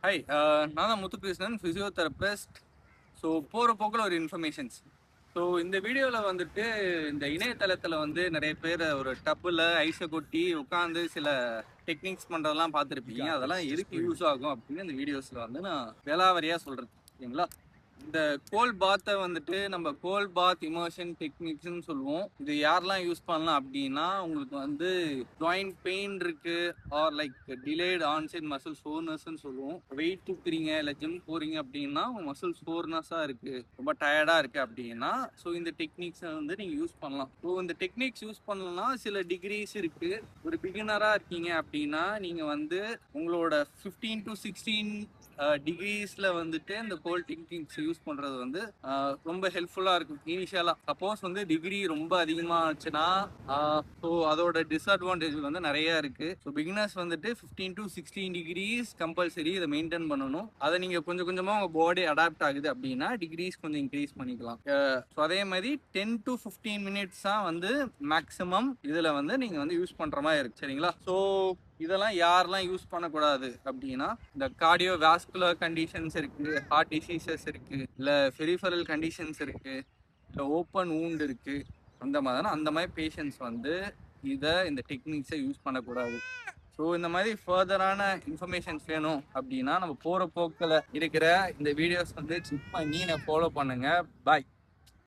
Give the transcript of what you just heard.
Hi, நான் தான் Muthukrishnan, physiotherapist. So போகிற போக்கில் ஒரு இன்ஃபர்மேஷன்ஸ். ஸோ இந்த வீடியோவில் வந்துட்டு இந்த இணையதளத்தில் வந்து நிறைய பேர் ஒரு டப்பில் ஐஸை கொட்டி உட்காந்து சில டெக்னிக்ஸ் பண்ணுறதெல்லாம் பார்த்துருப்பீங்க. அதெல்லாம் எதுக்கு யூஸ் ஆகும் அப்படின்னு இந்த வீடியோஸில் வந்து நான் விலாவரியாக சொல்கிறேன், ஓகேங்களா? இந்த கோல் பாத்தை வந்துட்டு நம்ம கோல் பாத் இமர்ஷன் டெக்னிக்ஸ்ன்னு சொல்லுவோம். இது யாரெல்லாம் யூஸ் பண்ணலாம் அப்படின்னா, உங்களுக்கு வந்து ஜாயிண்ட் பெயின் இருக்கு, or like delayed onset muscle சோர்னஸ்ன்னு சொல்லுவோம். வெயிட் தூக்குறீங்க இல்லை ஜிம் போறீங்க அப்படின்னா உங்க மசில் சோர்னஸா இருக்கு, ரொம்ப டயர்டா இருக்கு அப்படின்னா ஸோ இந்த டெக்னிக்ஸை வந்து நீங்க யூஸ் பண்ணலாம். ஸோ இந்த டெக்னிக்ஸ் யூஸ் பண்ணலாம் சில டிகிரிஸ் இருக்கு. ஒரு பிகினரா இருக்கீங்க அப்படின்னா நீங்க வந்து உங்களோட 15 to 16 டிகிரிஸ்ல வந்துட்டு இந்த கோல் டெக்னிக்ஸ் யூஸ் பண்றது வந்து ரொம்ப ஹெல்ப்ஃபுல்லா இருக்கும் இனிஷியலா. சப்போஸ் வந்து டிகிரி ரொம்ப அதிகமாச்சுன்னா ஸோ அதோட டிஸ்அட்வான்டேஜ் வந்து நிறைய இருக்கு. ஸோ பிகினர்ஸ் வந்துட்டு 15 to 16 டிகிரிஸ் கம்பல்சரி இதை மெயின்டைன் பண்ணணும். அதை நீங்க கொஞ்சம் கொஞ்சமா உங்க பாடி அடாப்ட் ஆகுது அப்படின்னா டிகிரிஸ் கொஞ்சம் இன்க்ரீஸ் பண்ணிக்கலாம். ஸோ அதே மாதிரி 10 to 15 மினிட்ஸ் தான் வந்து மேக்ஸிமம் இதுல வந்து நீங்க வந்து யூஸ் பண்ற மாதிரி இருக்கு, சரிங்களா? ஸோ இதெல்லாம் யாரெல்லாம் யூஸ் பண்ணக்கூடாது அப்படின்னா, இந்த கார்டியோ வாஸ்குலர் கண்டிஷன்ஸ் இருக்கு, ஹார்ட் டிசீசஸ் இருக்கு, இல்லை பெரிஃபரல் கண்டிஷன்ஸ் இருக்கு, இல்லை ஓப்பன் வூண்ட் இருக்கு, அந்த மாதிரி பேஷண்ட்ஸ் வந்து இந்த டெக்னிக்ஸை யூஸ் பண்ணக்கூடாது. ஸோ இந்த மாதிரி ஃபர்தரான இன்ஃபர்மேஷன்ஸ் வேணும் அப்படின்னா நம்ம போகிற போக்கில் இருக்கிற இந்த வீடியோஸ் வந்து செக் பண்ணி ஃபாலோ பண்ணுங்க. பாய்.